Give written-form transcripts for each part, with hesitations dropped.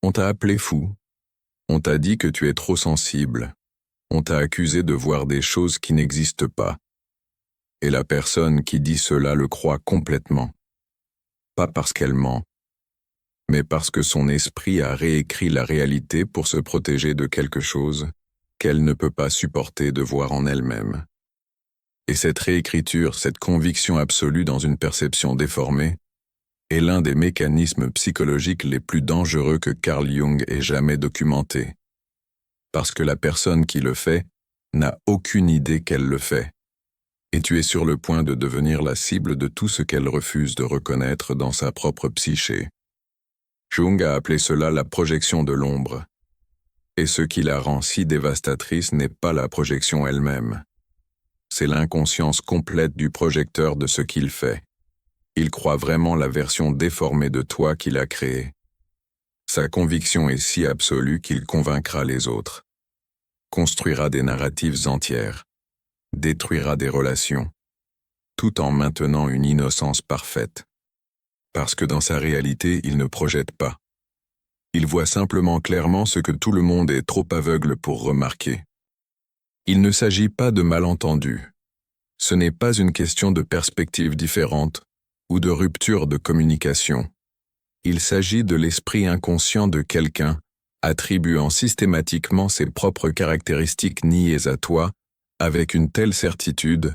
On t'a appelé fou. On t'a dit que tu es trop sensible. On t'a accusé de voir des choses qui n'existent pas. Et la personne qui dit cela le croit complètement. Pas parce qu'elle ment, mais parce que son esprit a réécrit la réalité pour se protéger de quelque chose qu'elle ne peut pas supporter de voir en elle-même. Et cette réécriture, cette conviction absolue dans une perception déformée, est l'un des mécanismes psychologiques les plus dangereux que Carl Jung ait jamais documenté. Parce que la personne qui le fait n'a aucune idée qu'elle le fait. Et tu es sur le point de devenir la cible de tout ce qu'elle refuse de reconnaître dans sa propre psyché. Jung a appelé cela la projection de l'ombre. Et ce qui la rend si dévastatrice n'est pas la projection elle-même. C'est l'inconscience complète du projecteur de ce qu'il fait. Il croit vraiment la version déformée de toi qu'il a créée. Sa conviction est si absolue qu'il convaincra les autres, construira des narratives entières, détruira des relations, tout en maintenant une innocence parfaite. Parce que dans sa réalité, il ne projette pas. Il voit simplement clairement ce que tout le monde est trop aveugle pour remarquer. Il ne s'agit pas de malentendus. Ce n'est pas une question de perspectives différentes ou de rupture de communication. Il s'agit de l'esprit inconscient de quelqu'un, attribuant systématiquement ses propres caractéristiques niées à toi, avec une telle certitude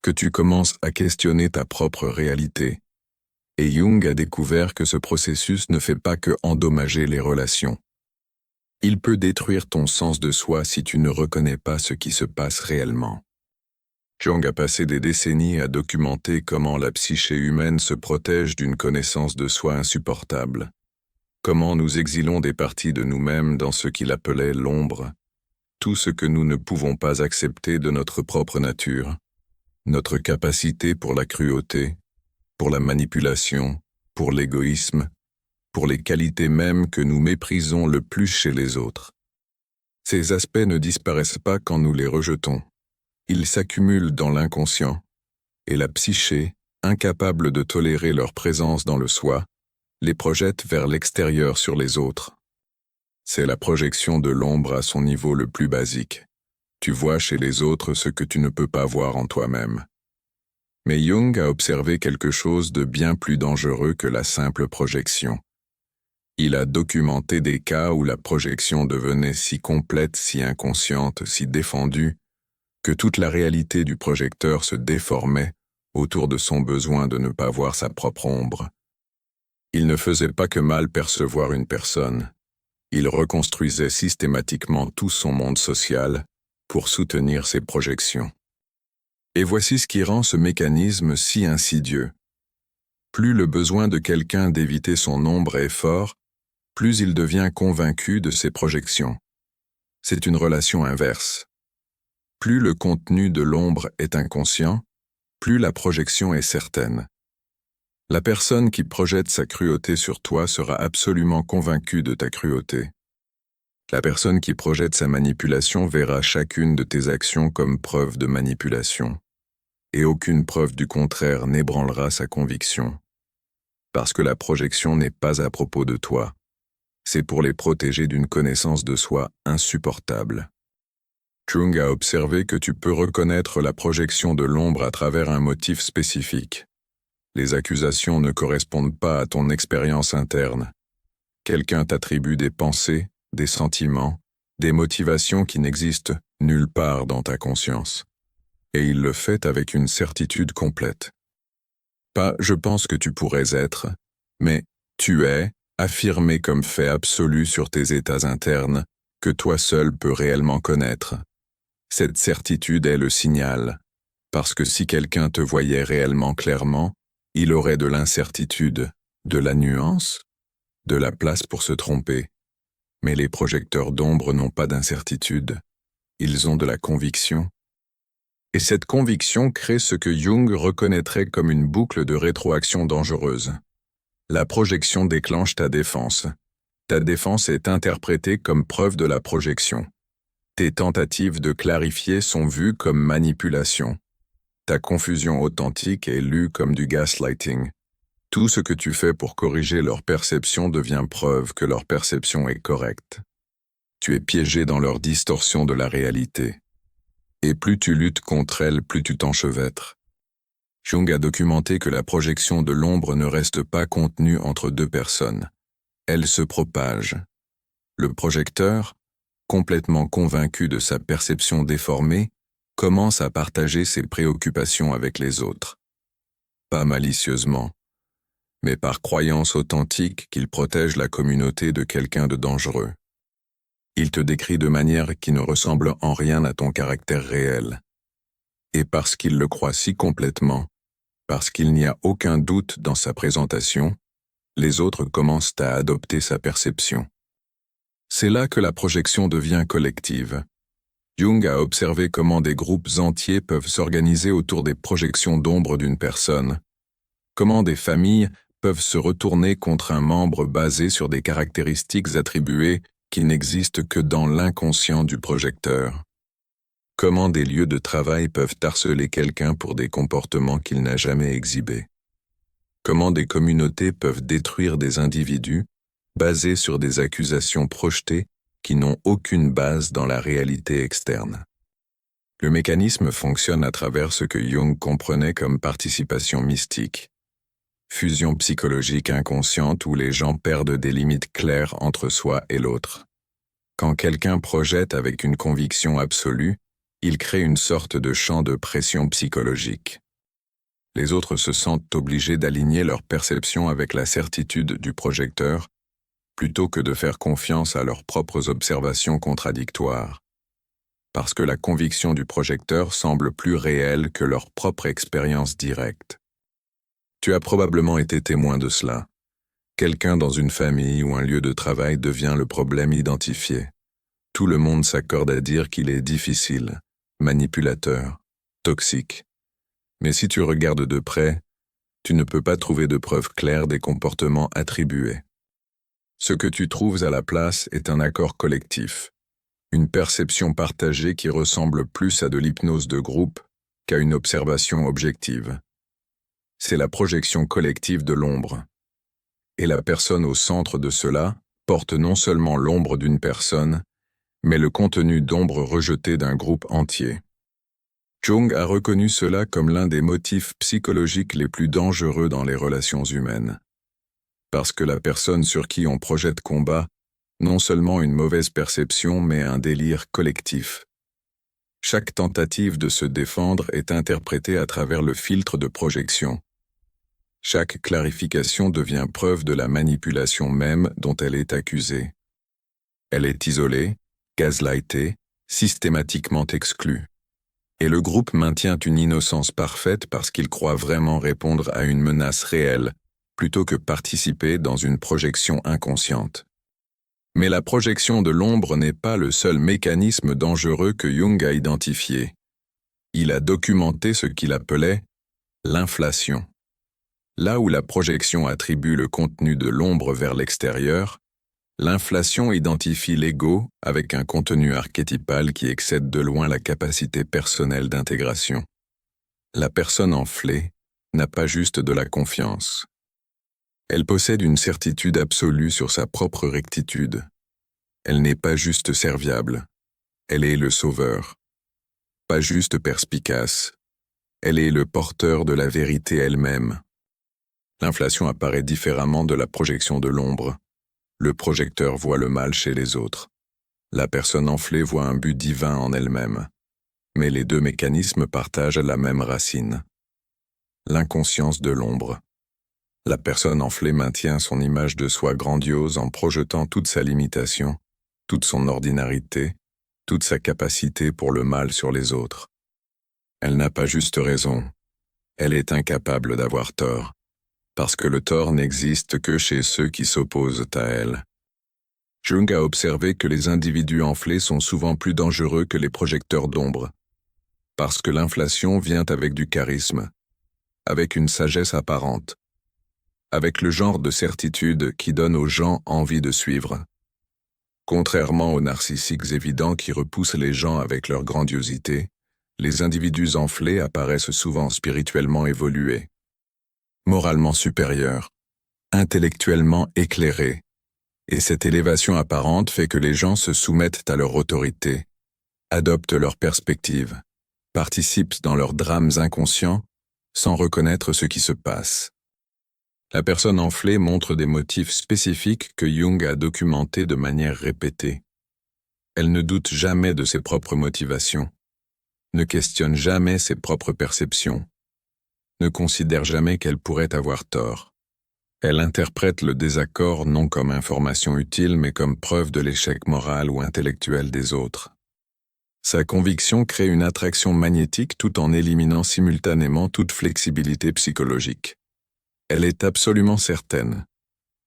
que tu commences à questionner ta propre réalité. Et Jung a découvert que ce processus ne fait pas que endommager les relations. Il peut détruire ton sens de soi si tu ne reconnais pas ce qui se passe réellement. Jung a passé des décennies à documenter comment la psyché humaine se protège d'une connaissance de soi insupportable, comment nous exilons des parties de nous-mêmes dans ce qu'il appelait l'ombre, tout ce que nous ne pouvons pas accepter de notre propre nature, notre capacité pour la cruauté, pour la manipulation, pour l'égoïsme, pour les qualités mêmes que nous méprisons le plus chez les autres. Ces aspects ne disparaissent pas quand nous les rejetons. Ils s'accumulent dans l'inconscient, et la psyché, incapable de tolérer leur présence dans le soi, les projette vers l'extérieur sur les autres. C'est la projection de l'ombre à son niveau le plus basique. Tu vois chez les autres ce que tu ne peux pas voir en toi-même. Mais Jung a observé quelque chose de bien plus dangereux que la simple projection. Il a documenté des cas où la projection devenait si complète, si inconsciente, si défendue, que toute la réalité du projecteur se déformait autour de son besoin de ne pas voir sa propre ombre. Il ne faisait pas que mal percevoir une personne. Il reconstruisait systématiquement tout son monde social pour soutenir ses projections. Et voici ce qui rend ce mécanisme si insidieux. Plus le besoin de quelqu'un d'éviter son ombre est fort, plus il devient convaincu de ses projections. C'est une relation inverse. Plus le contenu de l'ombre est inconscient, plus la projection est certaine. La personne qui projette sa cruauté sur toi sera absolument convaincue de ta cruauté. La personne qui projette sa manipulation verra chacune de tes actions comme preuve de manipulation, et aucune preuve du contraire n'ébranlera sa conviction. Parce que la projection n'est pas à propos de toi, c'est pour les protéger d'une connaissance de soi insupportable. Jung a observé que tu peux reconnaître la projection de l'ombre à travers un motif spécifique. Les accusations ne correspondent pas à ton expérience interne. Quelqu'un t'attribue des pensées, des sentiments, des motivations qui n'existent nulle part dans ta conscience. Et il le fait avec une certitude complète. Pas « je pense que tu pourrais être », mais « tu es », affirmé comme fait absolu sur tes états internes, que toi seul peux réellement connaître. Cette certitude est le signal, parce que si quelqu'un te voyait réellement clairement, il aurait de l'incertitude, de la nuance, de la place pour se tromper. Mais les projecteurs d'ombre n'ont pas d'incertitude, ils ont de la conviction. Et cette conviction crée ce que Jung reconnaîtrait comme une boucle de rétroaction dangereuse. La projection déclenche ta défense. Ta défense est interprétée comme preuve de la projection. Tes tentatives de clarifier sont vues comme manipulation. Ta confusion authentique est lue comme du gaslighting. Tout ce que tu fais pour corriger leur perception devient preuve que leur perception est correcte. Tu es piégé dans leur distorsion de la réalité. Et plus tu luttes contre elles, plus tu t'enchevêtres. Jung a documenté que la projection de l'ombre ne reste pas contenue entre deux personnes. Elle se propage. Le projecteur, complètement convaincu de sa perception déformée, commence à partager ses préoccupations avec les autres. Pas malicieusement, mais par croyance authentique qu'il protège la communauté de quelqu'un de dangereux. Il te décrit de manière qui ne ressemble en rien à ton caractère réel. Et parce qu'il le croit si complètement, parce qu'il n'y a aucun doute dans sa présentation, les autres commencent à adopter sa perception. C'est là que la projection devient collective. Jung a observé comment des groupes entiers peuvent s'organiser autour des projections d'ombre d'une personne, comment des familles peuvent se retourner contre un membre basé sur des caractéristiques attribuées qui n'existent que dans l'inconscient du projecteur. Comment des lieux de travail peuvent harceler quelqu'un pour des comportements qu'il n'a jamais exhibés. Comment des communautés peuvent détruire des individus basés sur des accusations projetées qui n'ont aucune base dans la réalité externe. Le mécanisme fonctionne à travers ce que Jung comprenait comme participation mystique. Fusion psychologique inconsciente où les gens perdent des limites claires entre soi et l'autre. Quand quelqu'un projette avec une conviction absolue, il crée une sorte de champ de pression psychologique. Les autres se sentent obligés d'aligner leur perception avec la certitude du projecteur, plutôt que de faire confiance à leurs propres observations contradictoires. Parce que la conviction du projecteur semble plus réelle que leur propre expérience directe. Tu as probablement été témoin de cela. Quelqu'un dans une famille ou un lieu de travail devient le problème identifié. Tout le monde s'accorde à dire qu'il est difficile, manipulateur, toxique. Mais si tu regardes de près, tu ne peux pas trouver de preuves claires des comportements attribués. Ce que tu trouves à la place est un accord collectif, une perception partagée qui ressemble plus à de l'hypnose de groupe qu'à une observation objective. C'est la projection collective de l'ombre. Et la personne au centre de cela porte non seulement l'ombre d'une personne, mais le contenu d'ombre rejeté d'un groupe entier. Jung a reconnu cela comme l'un des motifs psychologiques les plus dangereux dans les relations humaines. Parce que la personne sur qui on projette combat, non seulement une mauvaise perception, mais un délire collectif. Chaque tentative de se défendre est interprétée à travers le filtre de projection. Chaque clarification devient preuve de la manipulation même dont elle est accusée. Elle est isolée, gaslightée, systématiquement exclue. Et le groupe maintient une innocence parfaite parce qu'il croit vraiment répondre à une menace réelle, plutôt que participer dans une projection inconsciente. Mais la projection de l'ombre n'est pas le seul mécanisme dangereux que Jung a identifié. Il a documenté ce qu'il appelait l'inflation. Là où la projection attribue le contenu de l'ombre vers l'extérieur, l'inflation identifie l'ego avec un contenu archétypal qui excède de loin la capacité personnelle d'intégration. La personne enflée n'a pas juste de la confiance. Elle possède une certitude absolue sur sa propre rectitude. Elle n'est pas juste serviable. Elle est le sauveur. Pas juste perspicace. Elle est le porteur de la vérité elle-même. L'inflation apparaît différemment de la projection de l'ombre. Le projecteur voit le mal chez les autres. La personne enflée voit un but divin en elle-même. Mais les deux mécanismes partagent la même racine. L'inconscience de l'ombre. La personne enflée maintient son image de soi grandiose en projetant toute sa limitation, toute son ordinarité, toute sa capacité pour le mal sur les autres. Elle n'a pas juste raison. Elle est incapable d'avoir tort, parce que le tort n'existe que chez ceux qui s'opposent à elle. Jung a observé que les individus enflés sont souvent plus dangereux que les projecteurs d'ombre, parce que l'inflation vient avec du charisme, avec une sagesse apparente, avec le genre de certitude qui donne aux gens envie de suivre. Contrairement aux narcissiques évidents qui repoussent les gens avec leur grandiosité, les individus enflés apparaissent souvent spirituellement évolués. moralement supérieurs, intellectuellement éclairés, et cette élévation apparente fait que les gens se soumettent à leur autorité, adoptent leurs perspectives, participent dans leurs drames inconscients, sans reconnaître ce qui se passe. La personne enflée montre des motifs spécifiques que Jung a documentés de manière répétée. Elle ne doute jamais de ses propres motivations, ne questionne jamais ses propres perceptions, ne considère jamais qu'elle pourrait avoir tort. Elle interprète le désaccord non comme information utile mais comme preuve de l'échec moral ou intellectuel des autres. Sa conviction crée une attraction magnétique tout en éliminant simultanément toute flexibilité psychologique. Elle est absolument certaine.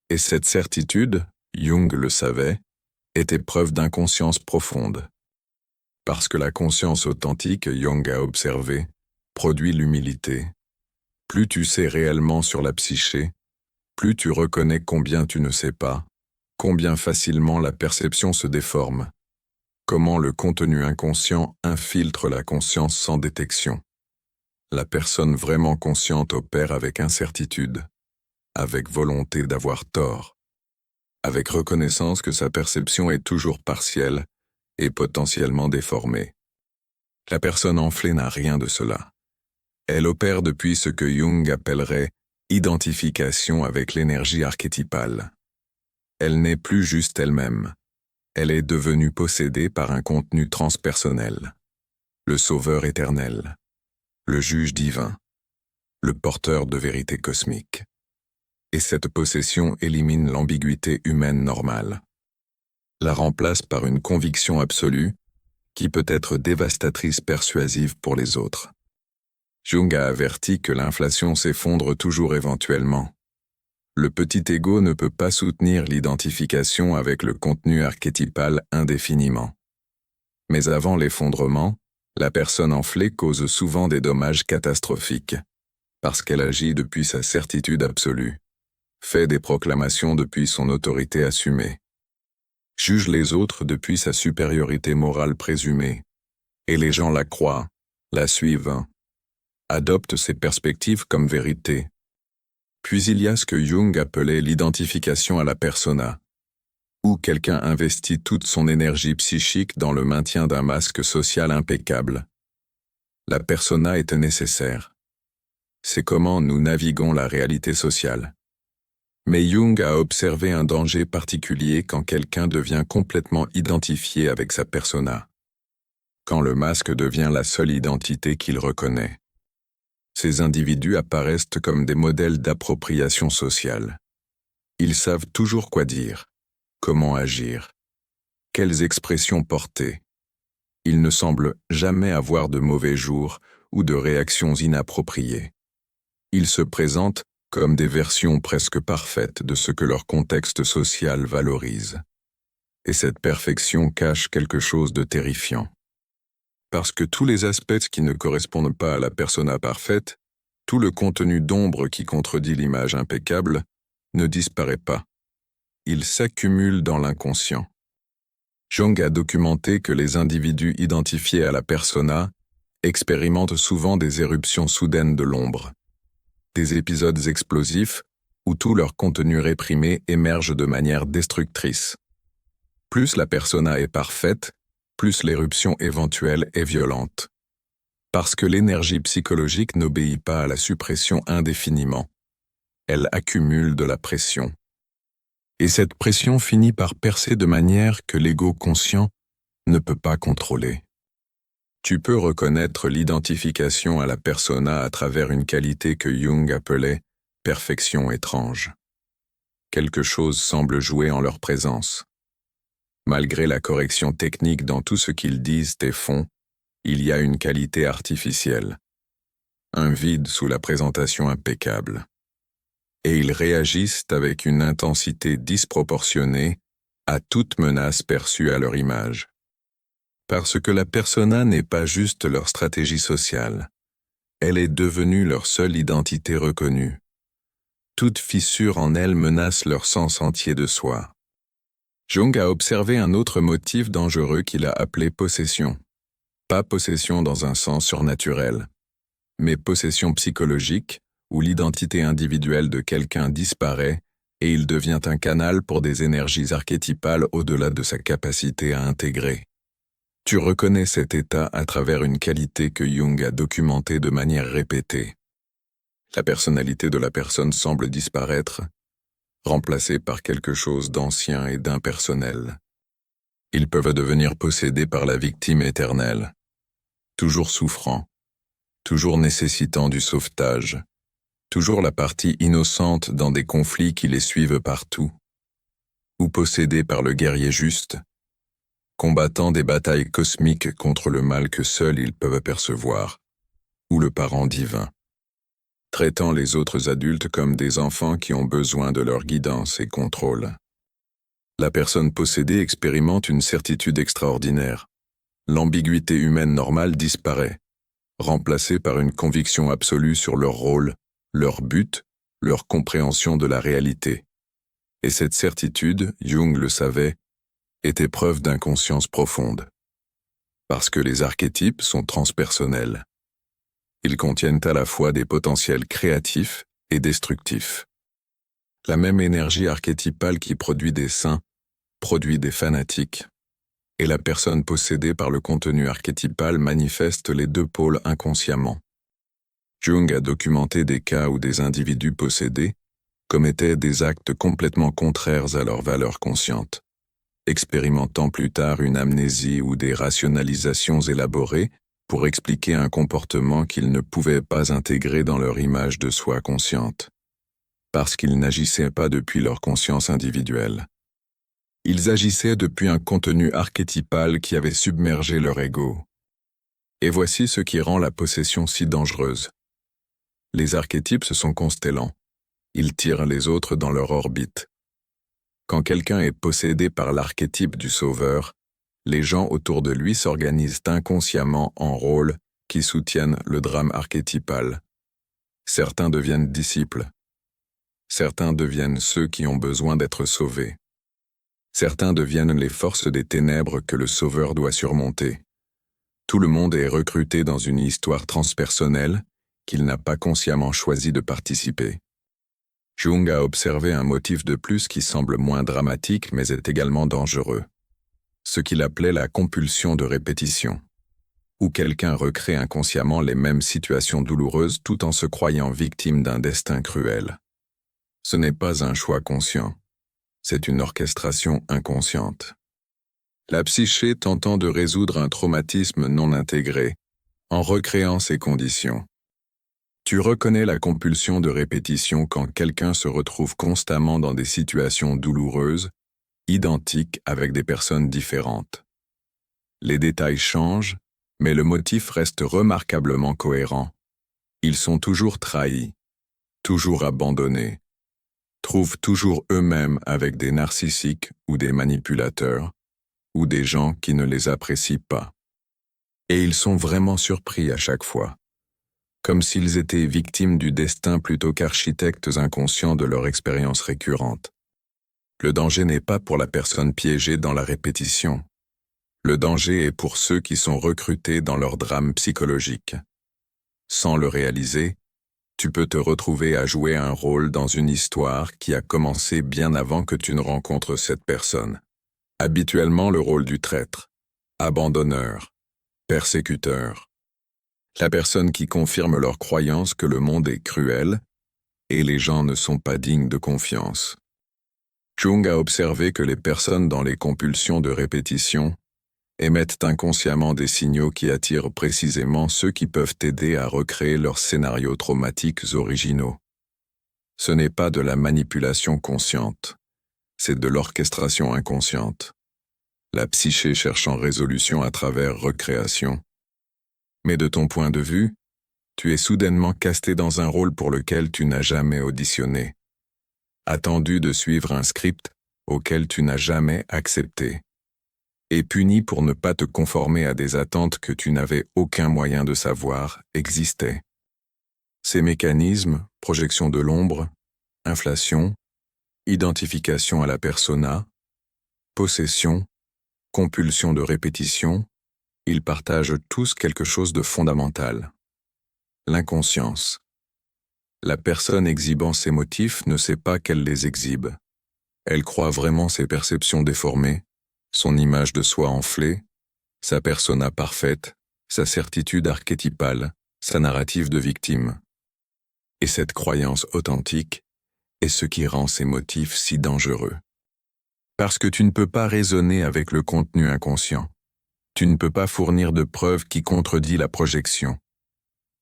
Et cette certitude, Jung le savait, était preuve d'inconscience profonde. Parce que la conscience authentique, Jung a observé, produit l'humilité. Plus tu sais réellement sur la psyché, plus tu reconnais combien tu ne sais pas, combien facilement la perception se déforme, comment le contenu inconscient infiltre la conscience sans détection. La personne vraiment consciente opère avec incertitude, avec volonté d'avoir tort, avec reconnaissance que sa perception est toujours partielle et potentiellement déformée. La personne enflée n'a rien de cela. Elle opère depuis ce que Jung appellerait identification avec l'énergie archétypale. Elle n'est plus juste elle-même. Elle est devenue possédée par un contenu transpersonnel, le sauveur éternel, le juge divin, le porteur de vérité cosmique. Et cette possession élimine l'ambiguïté humaine normale, la remplace par une conviction absolue qui peut être dévastatrice persuasive pour les autres. Jung a averti que l'inflation s'effondre toujours éventuellement. Le petit ego ne peut pas soutenir l'identification avec le contenu archétypal indéfiniment. Mais avant l'effondrement, la personne enflée cause souvent des dommages catastrophiques, parce qu'elle agit depuis sa certitude absolue, fait des proclamations depuis son autorité assumée, juge les autres depuis sa supériorité morale présumée, et les gens la croient, la suivent, adoptent ses perspectives comme vérité. Puis il y a ce que Jung appelait l'identification à la persona, où quelqu'un investit toute son énergie psychique dans le maintien d'un masque social impeccable. La persona est nécessaire. C'est comment nous naviguons la réalité sociale. Mais Jung a observé un danger particulier quand quelqu'un devient complètement identifié avec sa persona, quand le masque devient la seule identité qu'il reconnaît. Ces individus apparaissent comme des modèles d'appropriation sociale. Ils savent toujours quoi dire, comment agir, quelles expressions porter. Ils ne semblent jamais avoir de mauvais jours ou de réactions inappropriées. Ils se présentent comme des versions presque parfaites de ce que leur contexte social valorise. Et cette perfection cache quelque chose de terrifiant. Parce que tous les aspects qui ne correspondent pas à la persona parfaite, tout le contenu d'ombre qui contredit l'image impeccable, ne disparaît pas. Il s'accumule dans l'inconscient. Jung a documenté que les individus identifiés à la persona expérimentent souvent des éruptions soudaines de l'ombre, des épisodes explosifs où tout leur contenu réprimé émerge de manière destructrice. Plus la persona est parfaite, plus l'éruption éventuelle est violente. Parce que l'énergie psychologique n'obéit pas à la suppression indéfiniment. Elle accumule de la pression. Et cette pression finit par percer de manière que l'ego conscient ne peut pas contrôler. Tu peux reconnaître l'identification à la persona à travers une qualité que Jung appelait « perfection étrange ». Quelque chose semble jouer en leur présence. Malgré la correction technique dans tout ce qu'ils disent et font, il y a une qualité artificielle, un vide sous la présentation impeccable. Et ils réagissent avec une intensité disproportionnée à toute menace perçue à leur image. Parce que la persona n'est pas juste leur stratégie sociale, elle est devenue leur seule identité reconnue. Toute fissure en elle menace leur sens entier de soi. Jung a observé un autre motif dangereux qu'il a appelé possession. Pas possession dans un sens surnaturel, mais possession psychologique, où l'identité individuelle de quelqu'un disparaît et il devient un canal pour des énergies archétypales au-delà de sa capacité à intégrer. Tu reconnais cet état à travers une qualité que Jung a documentée de manière répétée. La personnalité de la personne semble disparaître, remplacée par quelque chose d'ancien et d'impersonnel. Ils peuvent devenir possédés par la victime éternelle, toujours souffrant, toujours nécessitant du sauvetage, toujours la partie innocente dans des conflits qui les suivent partout, ou possédés par le guerrier juste, combattant des batailles cosmiques contre le mal que seuls ils peuvent percevoir, ou le parent divin, traitant les autres adultes comme des enfants qui ont besoin de leur guidance et contrôle. La personne possédée expérimente une certitude extraordinaire. L'ambiguïté humaine normale disparaît, remplacée par une conviction absolue sur leur rôle, leur but, leur compréhension de la réalité. Et cette certitude, Jung le savait, était preuve d'inconscience profonde. Parce que les archétypes sont transpersonnels. Ils contiennent à la fois des potentiels créatifs et destructifs. La même énergie archétypale qui produit des saints produit des fanatiques, et la personne possédée par le contenu archétypal manifeste les deux pôles inconsciemment. Jung a documenté des cas où des individus possédés commettaient des actes complètement contraires à leurs valeurs conscientes, expérimentant plus tard une amnésie ou des rationalisations élaborées pour expliquer un comportement qu'ils ne pouvaient pas intégrer dans leur image de soi consciente, parce qu'ils n'agissaient pas depuis leur conscience individuelle. Ils agissaient depuis un contenu archétypal qui avait submergé leur ego. Et voici ce qui rend la possession si dangereuse. Les archétypes sont constellants. Ils tirent les autres dans leur orbite. Quand quelqu'un est possédé par l'archétype du sauveur, les gens autour de lui s'organisent inconsciemment en rôles qui soutiennent le drame archétypal. Certains deviennent disciples. Certains deviennent ceux qui ont besoin d'être sauvés. Certains deviennent les forces des ténèbres que le sauveur doit surmonter. Tout le monde est recruté dans une histoire transpersonnelle qu'il n'a pas consciemment choisi de participer. Jung a observé un motif de plus qui semble moins dramatique mais est également dangereux. Ce qu'il appelait la compulsion de répétition, où quelqu'un recrée inconsciemment les mêmes situations douloureuses tout en se croyant victime d'un destin cruel. Ce n'est pas un choix conscient, c'est une orchestration inconsciente. La psyché tentant de résoudre un traumatisme non intégré, en recréant ses conditions. Tu reconnais la compulsion de répétition quand quelqu'un se retrouve constamment dans des situations douloureuses, identiques avec des personnes différentes. Les détails changent, mais le motif reste remarquablement cohérent. Ils sont toujours trahis, toujours abandonnés, trouvent toujours eux-mêmes avec des narcissiques ou des manipulateurs, ou des gens qui ne les apprécient pas. Et ils sont vraiment surpris à chaque fois, comme s'ils étaient victimes du destin plutôt qu'architectes inconscients de leur expérience récurrente. Le danger n'est pas pour la personne piégée dans la répétition. Le danger est pour ceux qui sont recrutés dans leur drame psychologique. Sans le réaliser, tu peux te retrouver à jouer un rôle dans une histoire qui a commencé bien avant que tu ne rencontres cette personne. Habituellement le rôle du traître, abandonneur, persécuteur. La personne qui confirme leur croyance que le monde est cruel et les gens ne sont pas dignes de confiance. Jung a observé que les personnes dans les compulsions de répétition émettent inconsciemment des signaux qui attirent précisément ceux qui peuvent aider à recréer leurs scénarios traumatiques originaux. Ce n'est pas de la manipulation consciente, c'est de l'orchestration inconsciente. La psyché cherchant résolution à travers recréation. Mais de ton point de vue, tu es soudainement casté dans un rôle pour lequel tu n'as jamais auditionné. Attendu de suivre un script auquel tu n'as jamais accepté. Et puni pour ne pas te conformer à des attentes que tu n'avais aucun moyen de savoir existaient. Ces mécanismes, projection de l'ombre, inflation, identification à la persona, possession, compulsion de répétition, ils partagent tous quelque chose de fondamental. L'inconscience. La personne exhibant ses motifs ne sait pas qu'elle les exhibe. Elle croit vraiment ses perceptions déformées, son image de soi enflée, sa persona parfaite, sa certitude archétypale, sa narrative de victime. Et cette croyance authentique est ce qui rend ces motifs si dangereux. Parce que tu ne peux pas raisonner avec le contenu inconscient. Tu ne peux pas fournir de preuves qui contredisent la projection.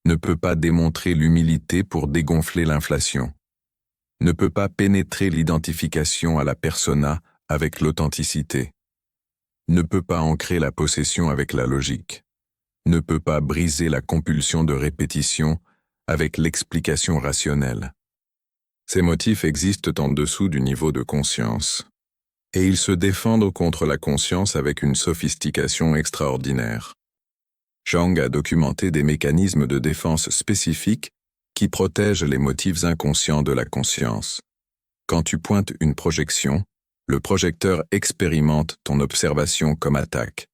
Ne peux pas démontrer l'humilité pour dégonfler l'inflation. Ne peut pas pénétrer l'identification à la persona avec l'authenticité. Ne peut pas ancrer la possession avec la logique. Ne peut pas briser la compulsion de répétition avec l'explication rationnelle. Ces motifs existent en dessous du niveau de conscience. Et ils se défendent contre la conscience avec une sophistication extraordinaire. Jung a documenté des mécanismes de défense spécifiques qui protègent les motifs inconscients de la conscience. Quand tu pointes une projection, le projecteur expérimente ton observation comme attaque.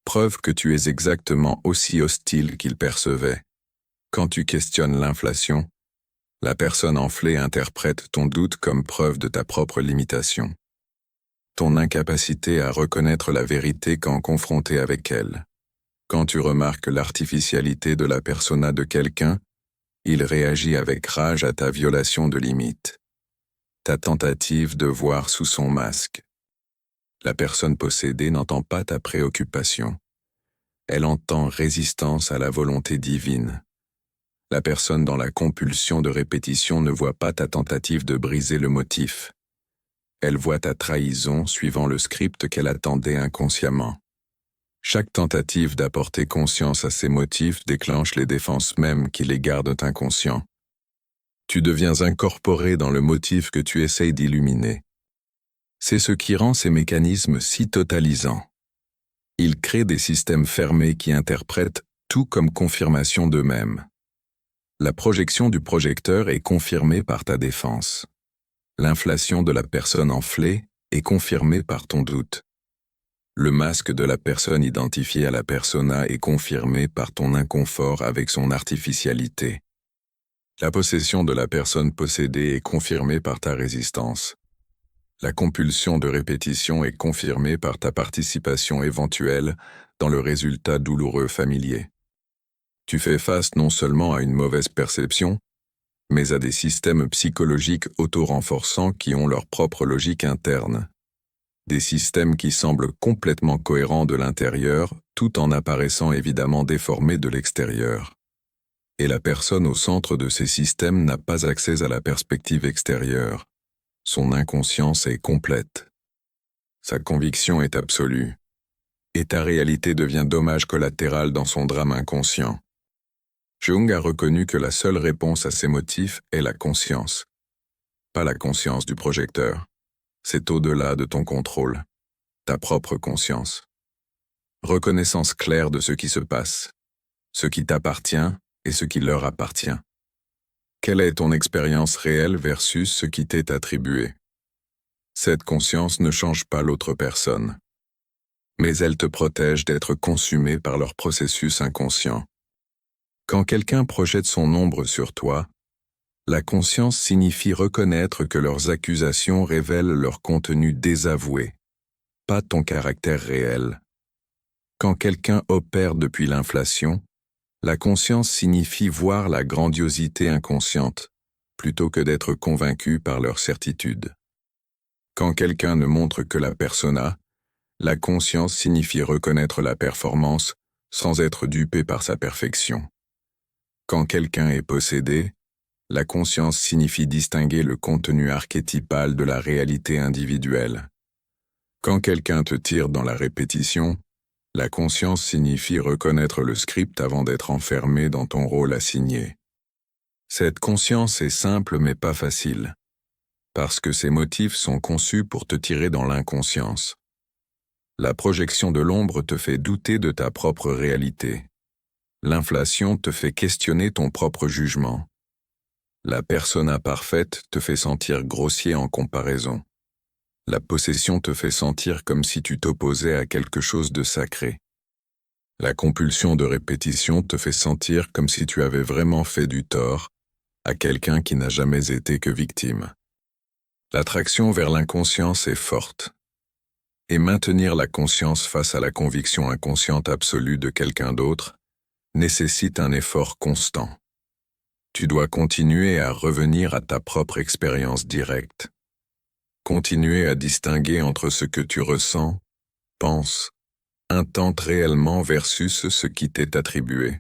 Preuve que tu es exactement aussi hostile qu'il percevait. Quand tu questionnes l'inflation, la personne enflée interprète ton doute comme preuve de ta propre limitation. Ton incapacité à reconnaître la vérité quand confronté avec elle. Quand tu remarques l'artificialité de la persona de quelqu'un, il réagit avec rage à ta violation de limites. Ta tentative de voir sous son masque. La personne possédée n'entend pas ta préoccupation. Elle entend résistance à la volonté divine. La personne dans la compulsion de répétition ne voit pas ta tentative de briser le motif. Elle voit ta trahison suivant le script qu'elle attendait inconsciemment. Chaque tentative d'apporter conscience à ces motifs déclenche les défenses mêmes qui les gardent inconscients. Tu deviens incorporé dans le motif que tu essayes d'illuminer. C'est ce qui rend ces mécanismes si totalisants. Ils créent des systèmes fermés qui interprètent tout comme confirmation d'eux-mêmes. La projection du projecteur est confirmée par ta défense. L'inflation de la personne enflée est confirmée par ton doute. Le masque de la personne identifiée à la persona est confirmé par ton inconfort avec son artificialité. La possession de la personne possédée est confirmée par ta résistance. La compulsion de répétition est confirmée par ta participation éventuelle dans le résultat douloureux familier. Tu fais face non seulement à une mauvaise perception, mais à des systèmes psychologiques auto-renforçants qui ont leur propre logique interne. Des systèmes qui semblent complètement cohérents de l'intérieur, tout en apparaissant évidemment déformés de l'extérieur. Et la personne au centre de ces systèmes n'a pas accès à la perspective extérieure. Son inconscience est complète. Sa conviction est absolue. Et ta réalité devient dommage collatéral dans son drame inconscient. Jung a reconnu que la seule réponse à ces motifs est la conscience. Pas la conscience du projecteur. C'est au-delà de ton contrôle. Ta propre conscience. Reconnaissance claire de ce qui se passe. Ce qui t'appartient et ce qui leur appartient. Quelle est ton expérience réelle versus ce qui t'est attribué? Cette conscience ne change pas l'autre personne. Mais elle te protège d'être consumé par leur processus inconscient. Quand quelqu'un projette son ombre sur toi, la conscience signifie reconnaître que leurs accusations révèlent leur contenu désavoué, pas ton caractère réel. Quand quelqu'un opère depuis l'inflation, la conscience signifie voir la grandiosité inconsciente, plutôt que d'être convaincu par leur certitude. Quand quelqu'un ne montre que la persona, la conscience signifie reconnaître la performance sans être dupé par sa perfection. Quand quelqu'un est possédé, la conscience signifie distinguer le contenu archétypal de la réalité individuelle. Quand quelqu'un te tire dans la répétition, la conscience signifie reconnaître le script avant d'être enfermé dans ton rôle assigné. Cette conscience est simple mais pas facile, parce que ces motifs sont conçus pour te tirer dans l'inconscience. La projection de l'ombre te fait douter de ta propre réalité. L'inflation te fait questionner ton propre jugement. La persona parfaite te fait sentir grossier en comparaison. La possession te fait sentir comme si tu t'opposais à quelque chose de sacré. La compulsion de répétition te fait sentir comme si tu avais vraiment fait du tort, à quelqu'un qui n'a jamais été que victime. L'attraction vers l'inconscience est forte. Et maintenir la conscience face à la conviction inconsciente absolue de quelqu'un d'autre nécessite un effort constant. Tu dois continuer à revenir à ta propre expérience directe. Continuer à distinguer entre ce que tu ressens, penses, intentes réellement versus ce qui t'est attribué.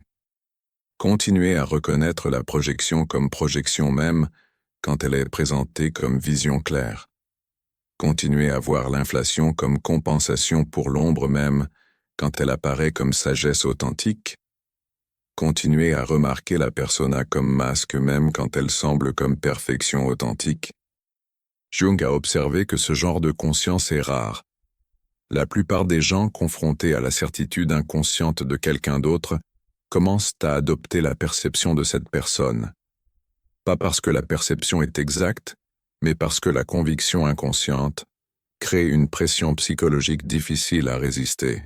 Continuer à reconnaître la projection comme projection même quand elle est présentée comme vision claire. Continuer à voir l'inflation comme compensation pour l'ombre même quand elle apparaît comme sagesse authentique. Continuer à remarquer la persona comme masque même quand elle semble comme perfection authentique. Jung a observé que ce genre de conscience est rare. La plupart des gens confrontés à la certitude inconsciente de quelqu'un d'autre commencent à adopter la perception de cette personne. Pas parce que la perception est exacte, mais parce que la conviction inconsciente crée une pression psychologique difficile à résister.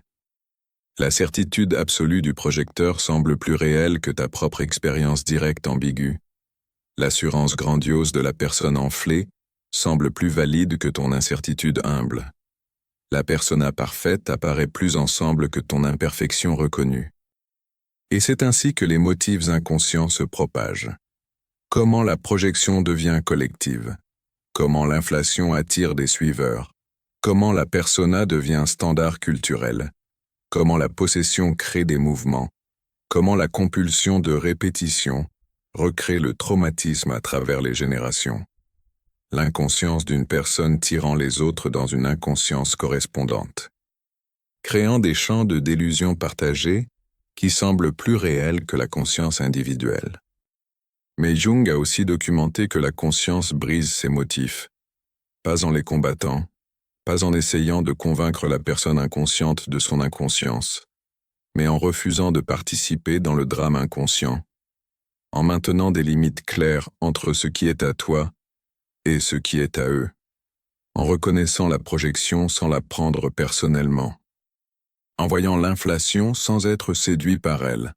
La certitude absolue du projecteur semble plus réelle que ta propre expérience directe ambiguë. L'assurance grandiose de la personne enflée semble plus valide que ton incertitude humble. La persona parfaite apparaît plus ensemble que ton imperfection reconnue. Et c'est ainsi que les motifs inconscients se propagent. Comment la projection devient collective? Comment l'inflation attire des suiveurs? Comment la persona devient standard culturel? Comment la possession crée des mouvements? Comment la compulsion de répétition recrée le traumatisme à travers les générations? L'inconscience d'une personne tirant les autres dans une inconscience correspondante. Créant des champs de délusion partagés qui semblent plus réels que la conscience individuelle. Mais Jung a aussi documenté que la conscience brise ses motifs, pas en les combattant, pas en essayant de convaincre la personne inconsciente de son inconscience, mais en refusant de participer dans le drame inconscient, en maintenant des limites claires entre ce qui est à toi et ce qui est à eux, en reconnaissant la projection sans la prendre personnellement, en voyant l'inflation sans être séduit par elle,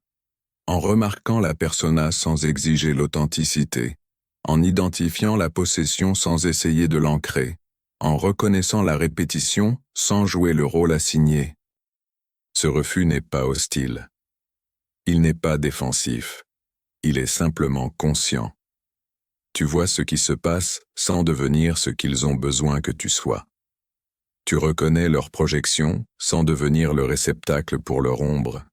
en remarquant la persona sans exiger l'authenticité, en identifiant la possession sans essayer de l'ancrer, en reconnaissant la répétition sans jouer le rôle assigné. Ce refus n'est pas hostile. Il n'est pas défensif. Il est simplement conscient. Tu vois ce qui se passe sans devenir ce qu'ils ont besoin que tu sois. Tu reconnais leur projection sans devenir le réceptacle pour leur ombre.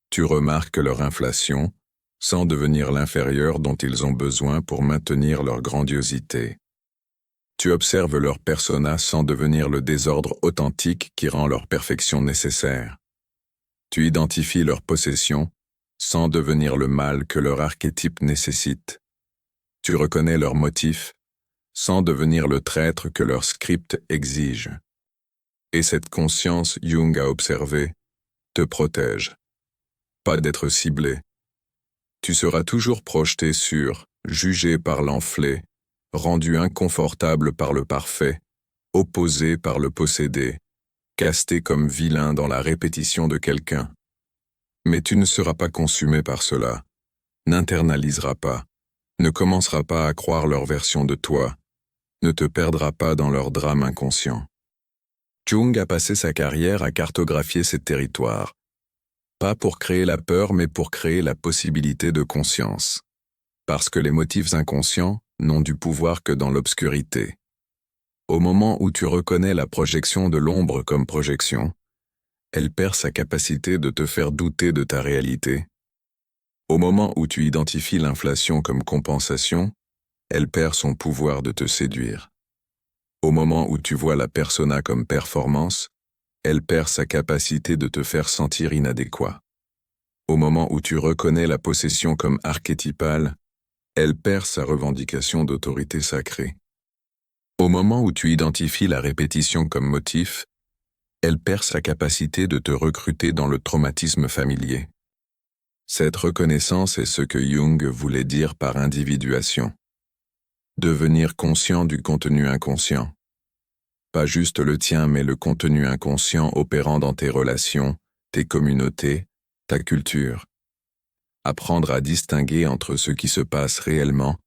Tu remarques leur inflation sans devenir l'inférieur dont ils ont besoin pour maintenir leur grandiosité. Tu observes leur persona sans devenir le désordre authentique qui rend leur perfection nécessaire. Tu identifies leur possession sans devenir le mal que leur archétype nécessite. Tu reconnais leurs motifs sans devenir le traître que leur script exige. Et cette conscience, Jung a observé, te protège. Pas d'être ciblé. Tu seras toujours projeté sur, jugé par l'enflé, rendu inconfortable par le parfait, opposé par le possédé, casté comme vilain dans la répétition de quelqu'un. Mais tu ne seras pas consumé par cela, n'internaliseras pas, ne commenceras pas à croire leur version de toi, ne te perdras pas dans leur drame inconscient. Jung a passé sa carrière à cartographier ces territoires, pas pour créer la peur mais pour créer la possibilité de conscience. Parce que les motifs inconscients n'ont du pouvoir que dans l'obscurité. Au moment où tu reconnais la projection de l'ombre comme projection, elle perd sa capacité de te faire douter de ta réalité. Au moment où tu identifies l'inflation comme compensation, elle perd son pouvoir de te séduire. Au moment où tu vois la persona comme performance, elle perd sa capacité de te faire sentir inadéquat. Au moment où tu reconnais la possession comme archétypale, elle perd sa revendication d'autorité sacrée. Au moment où tu identifies la répétition comme motif, elle perd sa capacité de te recruter dans le traumatisme familier. Cette reconnaissance est ce que Jung voulait dire par individuation. Devenir conscient du contenu inconscient. Pas juste le tien, mais le contenu inconscient opérant dans tes relations, tes communautés, ta culture. apprendre à distinguer entre ce qui se passe réellement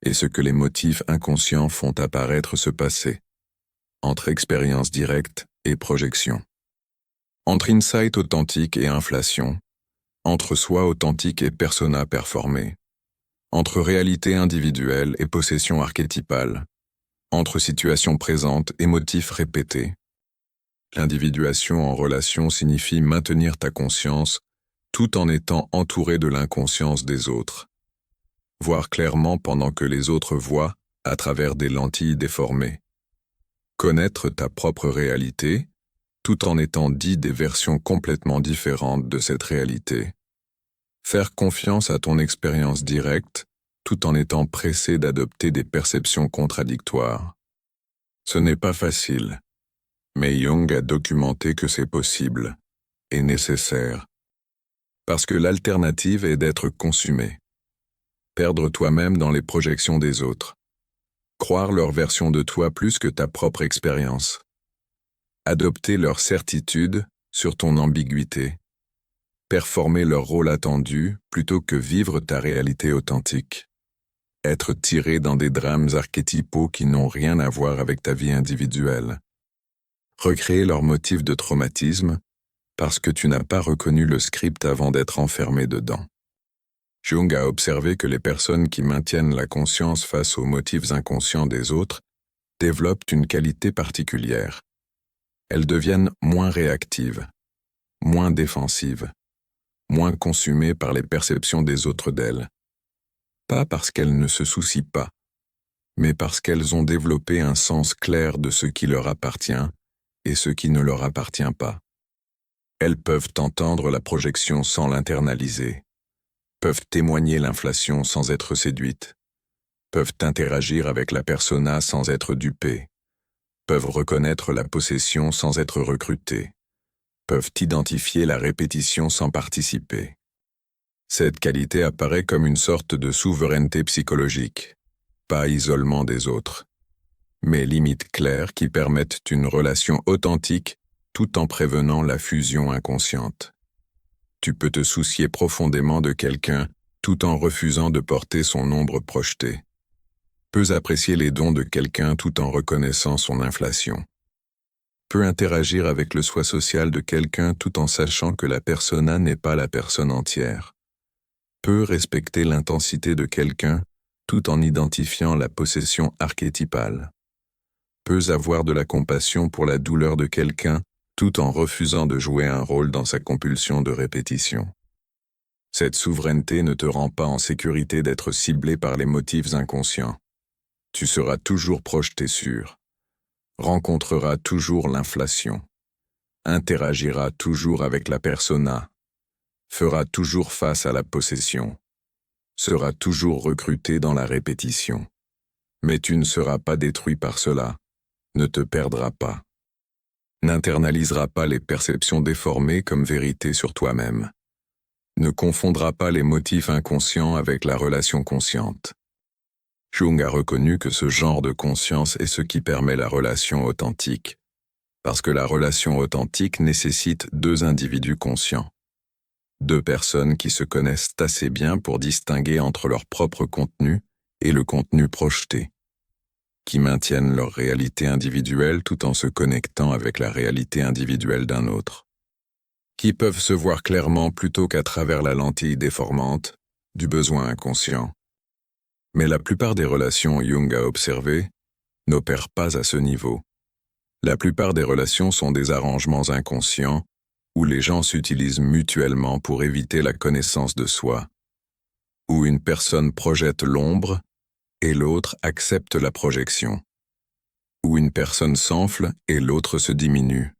et ce que les motifs inconscients font apparaître se passer, entre expérience directe et projection. Entre insight authentique et inflation, entre soi authentique et persona performé, entre réalité individuelle et possession archétypale, entre situation présente et motifs répétés. L'individuation en relation signifie maintenir ta conscience tout en étant entouré de l'inconscience des autres. Voir clairement pendant que les autres voient à travers des lentilles déformées. Connaître ta propre réalité tout en étant dit des versions complètement différentes de cette réalité. Faire confiance à ton expérience directe tout en étant pressé d'adopter des perceptions contradictoires. Ce n'est pas facile, mais Jung a documenté que c'est possible et nécessaire. Parce que l'alternative est d'être consumé. Perdre toi-même dans les projections des autres. Croire leur version de toi plus que ta propre expérience. Adopter leur certitude sur ton ambiguïté. Performer leur rôle attendu plutôt que vivre ta réalité authentique. Être tiré dans des drames archétypaux qui n'ont rien à voir avec ta vie individuelle. Recréer leurs motifs de traumatisme parce que tu n'as pas reconnu le script avant d'être enfermé dedans. Jung a observé que les personnes qui maintiennent la conscience face aux motifs inconscients des autres développent une qualité particulière. Elles deviennent moins réactives, moins défensives, moins consumées par les perceptions des autres d'elles. Pas parce qu'elles ne se soucient pas, mais parce qu'elles ont développé un sens clair de ce qui leur appartient et ce qui ne leur appartient pas. Elles peuvent entendre la projection sans l'internaliser, peuvent témoigner l'inflation sans être séduites, peuvent interagir avec la persona sans être dupées, peuvent reconnaître la possession sans être recrutées, peuvent identifier la répétition sans participer. Cette qualité apparaît comme une sorte de souveraineté psychologique, pas isolement des autres, mais limites claires qui permettent une relation authentique tout en prévenant la fusion inconsciente. Tu peux te soucier profondément de quelqu'un tout en refusant de porter son ombre projetée. Peux apprécier les dons de quelqu'un tout en reconnaissant son inflation. Peux interagir avec le soi social de quelqu'un tout en sachant que la persona n'est pas la personne entière. Peux respecter l'intensité de quelqu'un tout en identifiant la possession archétypale. Peux avoir de la compassion pour la douleur de quelqu'un tout en refusant de jouer un rôle dans sa compulsion de répétition. Cette souveraineté ne te rend pas en sécurité d'être ciblé par les motifs inconscients. Tu seras toujours projeté sur, rencontreras toujours l'inflation, interagiras toujours avec la persona, feras toujours face à la possession, seras toujours recruté dans la répétition. Mais tu ne seras pas détruit par cela, ne te perdras pas. N'internaliseras pas les perceptions déformées comme vérité sur toi-même. Ne confondras pas les motifs inconscients avec la relation consciente. Jung a reconnu que ce genre de conscience est ce qui permet la relation authentique, parce que la relation authentique nécessite deux individus conscients. Deux personnes qui se connaissent assez bien pour distinguer entre leur propre contenu et le contenu projeté, qui maintiennent leur réalité individuelle tout en se connectant avec la réalité individuelle d'un autre, qui peuvent se voir clairement plutôt qu'à travers la lentille déformante du besoin inconscient. Mais la plupart des relations Jung a observées n'opèrent pas à ce niveau. La plupart des relations sont des arrangements inconscients où les gens s'utilisent mutuellement pour éviter la connaissance de soi, où une personne projette l'ombre et l'autre accepte la projection, où une personne s'enfle et l'autre se diminue,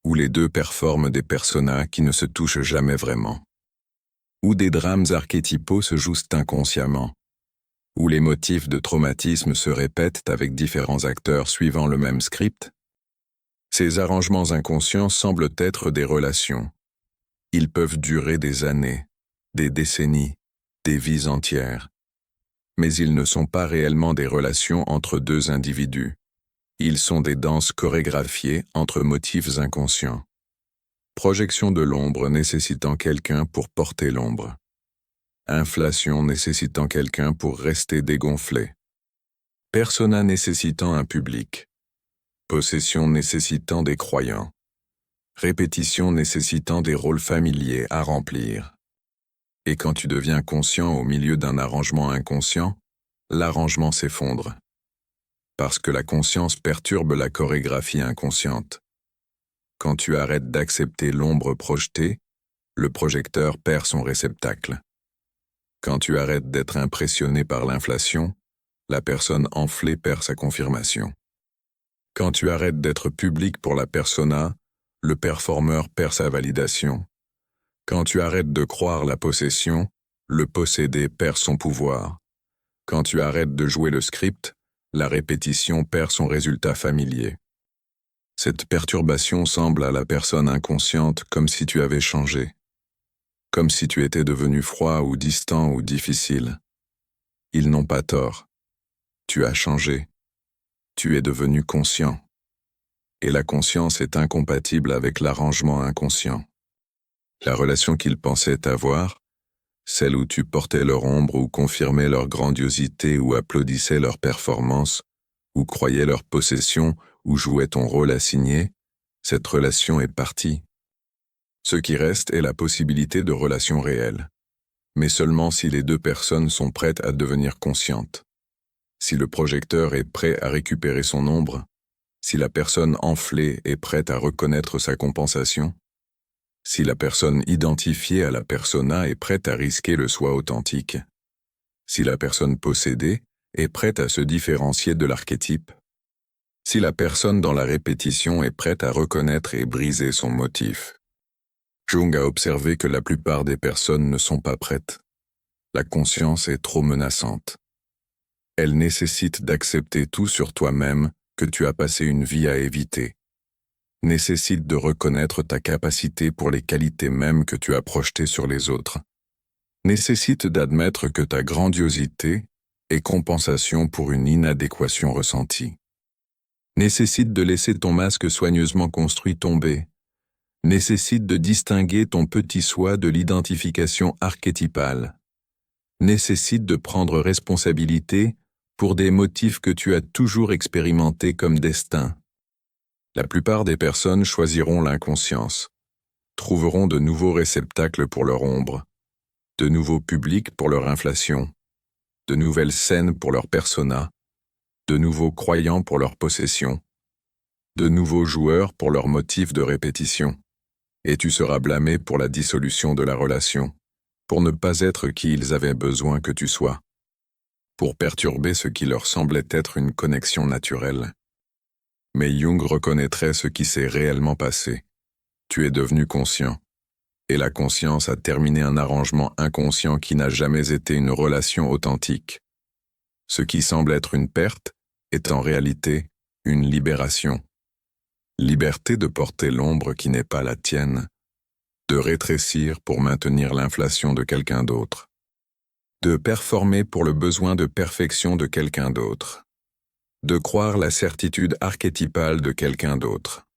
où les deux performent des personas qui ne se touchent jamais vraiment, où des drames archétypaux se jouent inconsciemment, où les motifs de traumatisme se répètent avec différents acteurs suivant le même script. Ces arrangements inconscients semblent être des relations. Ils peuvent durer des années, des décennies, des vies entières. Mais ils ne sont pas réellement des relations entre deux individus. Ils sont des danses chorégraphiées entre motifs inconscients. Projection de l'ombre nécessitant quelqu'un pour porter l'ombre. Inflation nécessitant quelqu'un pour rester dégonflé. Persona nécessitant un public. Possession nécessitant des croyants. Répétition nécessitant des rôles familiers à remplir. Et quand tu deviens conscient au milieu d'un arrangement inconscient, l'arrangement s'effondre. Parce que la conscience perturbe la chorégraphie inconsciente. Quand tu arrêtes d'accepter l'ombre projetée, le projecteur perd son réceptacle. Quand tu arrêtes d'être impressionné par l'inflation, la personne enflée perd sa confirmation. Quand tu arrêtes d'être public pour la persona, le performeur perd sa validation. Quand tu arrêtes de croire la possession, le possédé perd son pouvoir. Quand tu arrêtes de jouer le script, la répétition perd son résultat familier. Cette perturbation semble à la personne inconsciente comme si tu avais changé. Comme si tu étais devenu froid ou distant ou difficile. Ils n'ont pas tort. Tu as changé. Tu es devenu conscient. Et la conscience est incompatible avec l'arrangement inconscient. La relation qu'ils pensaient avoir, celle où tu portais leur ombre ou confirmais leur grandiosité ou applaudissais leur performance, ou croyais leur possession ou jouais ton rôle assigné, cette relation est partie. Ce qui reste est la possibilité de relations réelles, mais seulement si les deux personnes sont prêtes à devenir conscientes. Si le projecteur est prêt à récupérer son ombre, si la personne enflée est prête à reconnaître sa compensation, si la personne identifiée à la persona est prête à risquer le soi authentique, si la personne possédée est prête à se différencier de l'archétype, si la personne dans la répétition est prête à reconnaître et briser son motif. Jung a observé que la plupart des personnes ne sont pas prêtes. La conscience est trop menaçante. Elle nécessite d'accepter tout sur toi-même que tu as passé une vie à éviter. Nécessite de reconnaître ta capacité pour les qualités mêmes que tu as projetées sur les autres. Nécessite d'admettre que ta grandiosité est compensation pour une inadéquation ressentie. Nécessite de laisser ton masque soigneusement construit tomber. Nécessite de distinguer ton petit soi de l'identification archétypale. Nécessite de prendre responsabilité pour des motifs que tu as toujours expérimentés comme destin. La plupart des personnes choisiront l'inconscience, trouveront de nouveaux réceptacles pour leur ombre, de nouveaux publics pour leur inflation, de nouvelles scènes pour leur persona, de nouveaux croyants pour leur possession, de nouveaux joueurs pour leur motif de répétition, et tu seras blâmé pour la dissolution de la relation, pour ne pas être qui ils avaient besoin que tu sois, pour perturber ce qui leur semblait être une connexion naturelle. Mais Jung reconnaîtrait ce qui s'est réellement passé. Tu es devenu conscient. Et la conscience a terminé un arrangement inconscient qui n'a jamais été une relation authentique. Ce qui semble être une perte est en réalité une libération. Liberté de porter l'ombre qui n'est pas la tienne, de rétrécir pour maintenir l'inflation de quelqu'un d'autre, de performer pour le besoin de perfection de quelqu'un d'autre, de croire la certitude archétypale de quelqu'un d'autre,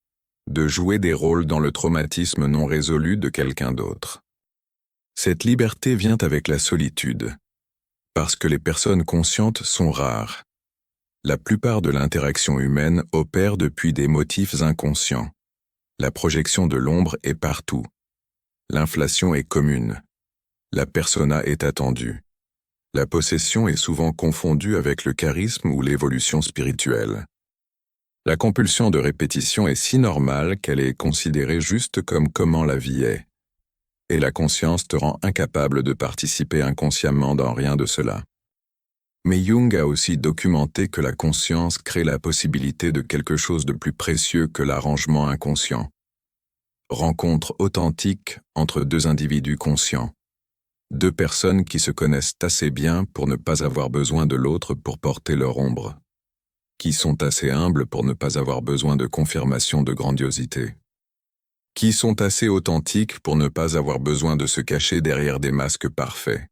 de jouer des rôles dans le traumatisme non résolu de quelqu'un d'autre. Cette liberté vient avec la solitude, parce que les personnes conscientes sont rares. La plupart de l'interaction humaine opère depuis des motifs inconscients. La projection de l'ombre est partout. L'inflation est commune. La persona est attendue. La possession est souvent confondue avec le charisme ou l'évolution spirituelle. La compulsion de répétition est si normale qu'elle est considérée juste comme comment la vie est. Et la conscience te rend incapable de participer inconsciemment dans rien de cela. Mais Jung a aussi documenté que la conscience crée la possibilité de quelque chose de plus précieux que l'arrangement inconscient. Rencontre authentique entre deux individus conscients. Deux personnes qui se connaissent assez bien pour ne pas avoir besoin de l'autre pour porter leur ombre. Qui sont assez humbles pour ne pas avoir besoin de confirmation de grandiosité. Qui sont assez authentiques pour ne pas avoir besoin de se cacher derrière des masques parfaits.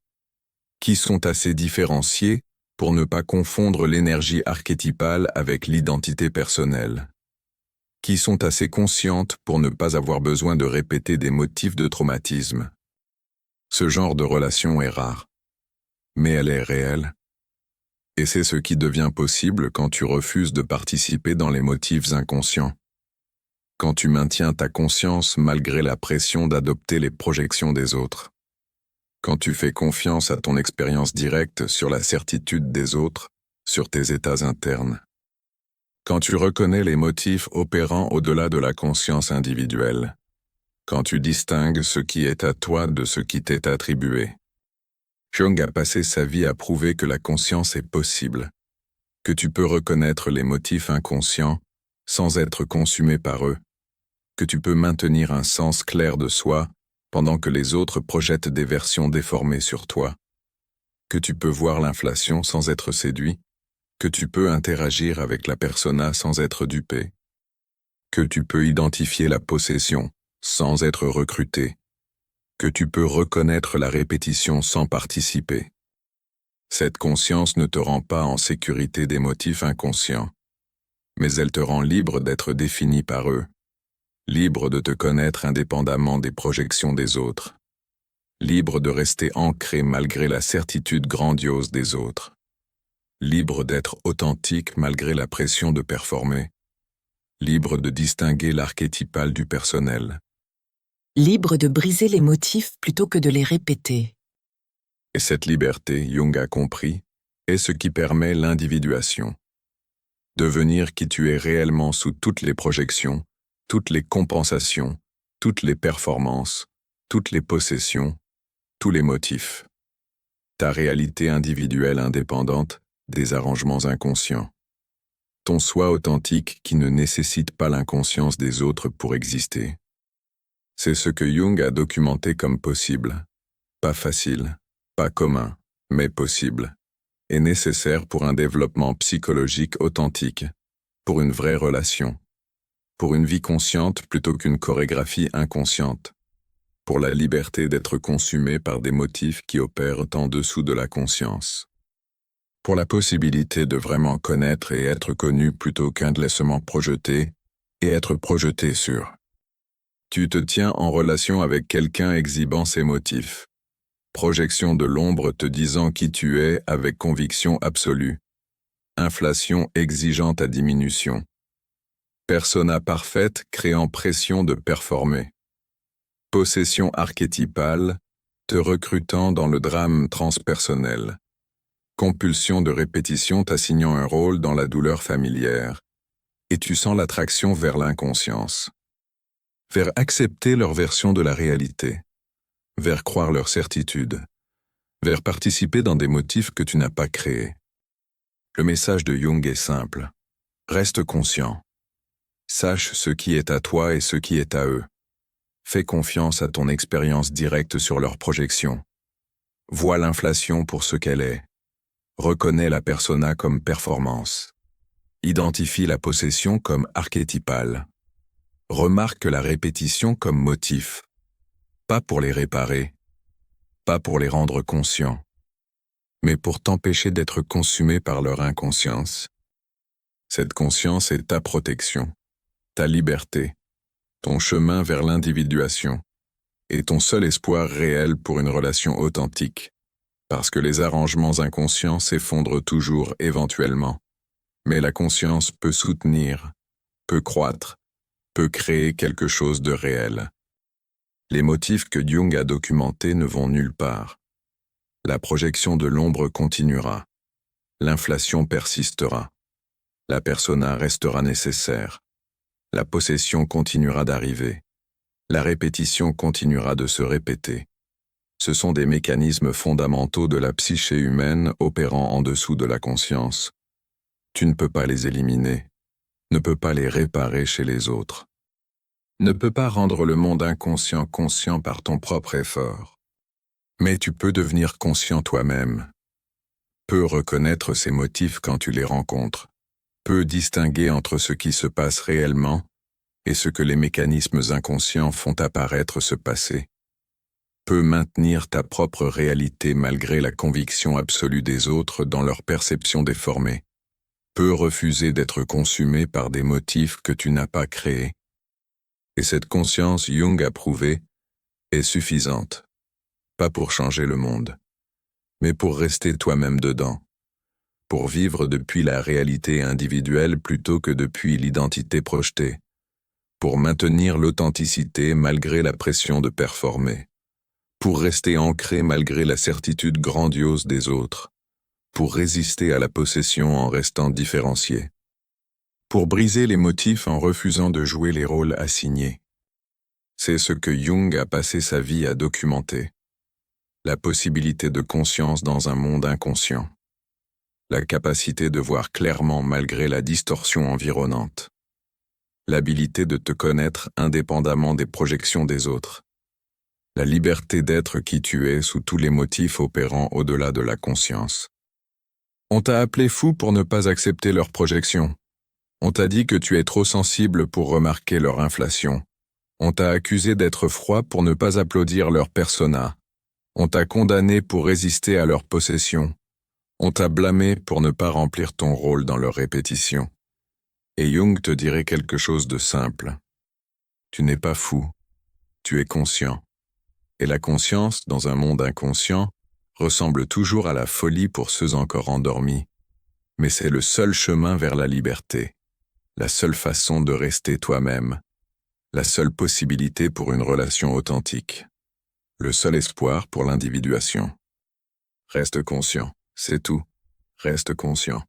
Qui sont assez différenciés pour ne pas confondre l'énergie archétypale avec l'identité personnelle. Qui sont assez conscientes pour ne pas avoir besoin de répéter des motifs de traumatisme. Ce genre de relation est rare. mais elle est réelle. Et c'est ce qui devient possible quand tu refuses de participer dans les motifs inconscients. Quand tu maintiens ta conscience malgré la pression d'adopter les projections des autres. Quand tu fais confiance à ton expérience directe sur la certitude des autres, sur tes états internes. Quand tu reconnais les motifs opérant au-delà de la conscience individuelle. Quand tu distingues ce qui est à toi de ce qui t'est attribué. Jung a passé sa vie à prouver que la conscience est possible, que tu peux reconnaître les motifs inconscients sans être consumé par eux, que tu peux maintenir un sens clair de soi pendant que les autres projettent des versions déformées sur toi, que tu peux voir l'inflation sans être séduit, que tu peux interagir avec la persona sans être dupé, que tu peux identifier la possession sans être recruté, que tu peux reconnaître la répétition sans participer. Cette conscience ne te rend pas en sécurité des motifs inconscients, mais elle te rend libre d'être défini par eux, libre de te connaître indépendamment des projections des autres, libre de rester ancré malgré la certitude grandiose des autres, libre d'être authentique malgré la pression de performer, libre de distinguer l'archétypal du personnel. Libre de briser les motifs plutôt que de les répéter. Et cette liberté, Jung a compris, est ce qui permet l'individuation. Devenir qui tu es réellement sous toutes les projections, toutes les compensations, toutes les performances, toutes les possessions, tous les motifs. Ta réalité individuelle indépendante des arrangements inconscients. Ton soi authentique qui ne nécessite pas l'inconscience des autres pour exister. C'est ce que Jung a documenté comme possible. Pas facile, pas commun, mais possible. Et nécessaire pour un développement psychologique authentique, pour une vraie relation, pour une vie consciente plutôt qu'une chorégraphie inconsciente, pour la liberté d'être consumé par des motifs qui opèrent en dessous de la conscience, pour la possibilité de vraiment connaître et être connu plutôt qu'indécemment projeté, et être projeté sur. Tu te tiens en relation avec quelqu'un exhibant ses motifs. Projection de l'ombre te disant qui tu es avec conviction absolue. Inflation exigeant ta diminution. Persona parfaite créant pression de performer. Possession archétypale te recrutant dans le drame transpersonnel. Compulsion de répétition t'assignant un rôle dans la douleur familière. Et tu sens l'attraction vers l'inconscience. Vers accepter leur version de la réalité, vers croire leur certitude, vers participer dans des motifs que tu n'as pas créés. Le message de Jung est simple. Reste conscient. Sache ce qui est à toi et ce qui est à eux. Fais confiance à ton expérience directe sur leurs projections. Vois l'inflation pour ce qu'elle est. Reconnais la persona comme performance. Identifie la possession comme archétypale. Remarque la répétition comme motif, pas pour les réparer, pas pour les rendre conscients, mais pour t'empêcher d'être consumé par leur inconscience. Cette conscience est ta protection, ta liberté, ton chemin vers l'individuation, et ton seul espoir réel pour une relation authentique, parce que les arrangements inconscients s'effondrent toujours éventuellement, mais la conscience peut soutenir, peut croître, peut créer quelque chose de réel. Les motifs que Jung a documentés ne vont nulle part. La projection de l'ombre continuera. L'inflation persistera. La persona restera nécessaire. La possession continuera d'arriver. La répétition continuera de se répéter. Ce sont des mécanismes fondamentaux de la psyché humaine opérant en dessous de la conscience. Tu ne peux pas les éliminer, ne peux pas les réparer chez les autres. Ne peux pas rendre le monde inconscient conscient par ton propre effort. Mais tu peux devenir conscient toi-même. Peux reconnaître ces motifs quand tu les rencontres. Peux distinguer entre ce qui se passe réellement et ce que les mécanismes inconscients font apparaître se passer. Peux maintenir ta propre réalité malgré la conviction absolue des autres dans leur perception déformée. Peux refuser d'être consumé par des motifs que tu n'as pas créés. Et cette conscience, Jung a prouvé, est suffisante. Pas pour changer le monde, mais pour rester toi-même dedans, pour vivre depuis la réalité individuelle plutôt que depuis l'identité projetée, pour maintenir l'authenticité malgré la pression de performer, pour rester ancré malgré la certitude grandiose des autres, pour résister à la possession en restant différencié, pour briser les motifs en refusant de jouer les rôles assignés. C'est ce que Jung a passé sa vie à documenter. La possibilité de conscience dans un monde inconscient. La capacité de voir clairement malgré la distorsion environnante. L'habilité de te connaître indépendamment des projections des autres. La liberté d'être qui tu es sous tous les motifs opérant au-delà de la conscience. On t'a appelé fou pour ne pas accepter leurs projections. On t'a dit que tu es trop sensible pour remarquer leur inflation. On t'a accusé d'être froid pour ne pas applaudir leur persona. On t'a condamné pour résister à leur possession. On t'a blâmé pour ne pas remplir ton rôle dans leur répétition. Et Jung te dirait quelque chose de simple. Tu n'es pas fou, tu es conscient. Et la conscience, dans un monde inconscient, ressemble toujours à la folie pour ceux encore endormis. Mais c'est le seul chemin vers la liberté, la seule façon de rester toi-même, la seule possibilité pour une relation authentique, le seul espoir pour l'individuation. Reste conscient, c'est tout, reste conscient.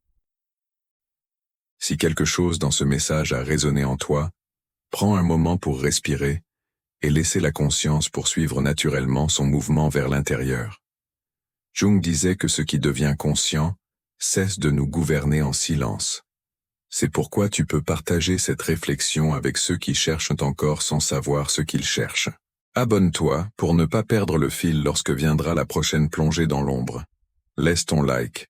Si quelque chose dans ce message a résonné en toi, prends un moment pour respirer et laisser la conscience poursuivre naturellement son mouvement vers l'intérieur. Jung disait que ce qui devient conscient cesse de nous gouverner en silence. C'est pourquoi tu peux partager cette réflexion avec ceux qui cherchent encore sans savoir ce qu'ils cherchent. Abonne-toi pour ne pas perdre le fil lorsque viendra la prochaine plongée dans l'ombre. Laisse ton like.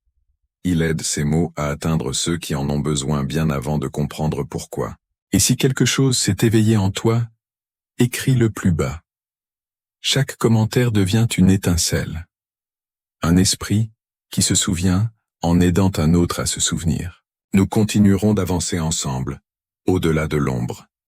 Il aide ces mots à atteindre ceux qui en ont besoin bien avant de comprendre pourquoi. Et si quelque chose s'est éveillé en toi, écris-le plus bas. Chaque commentaire devient une étincelle. Un esprit qui se souvient en aidant un autre à se souvenir. Nous continuerons d'avancer ensemble, au-delà de l'ombre.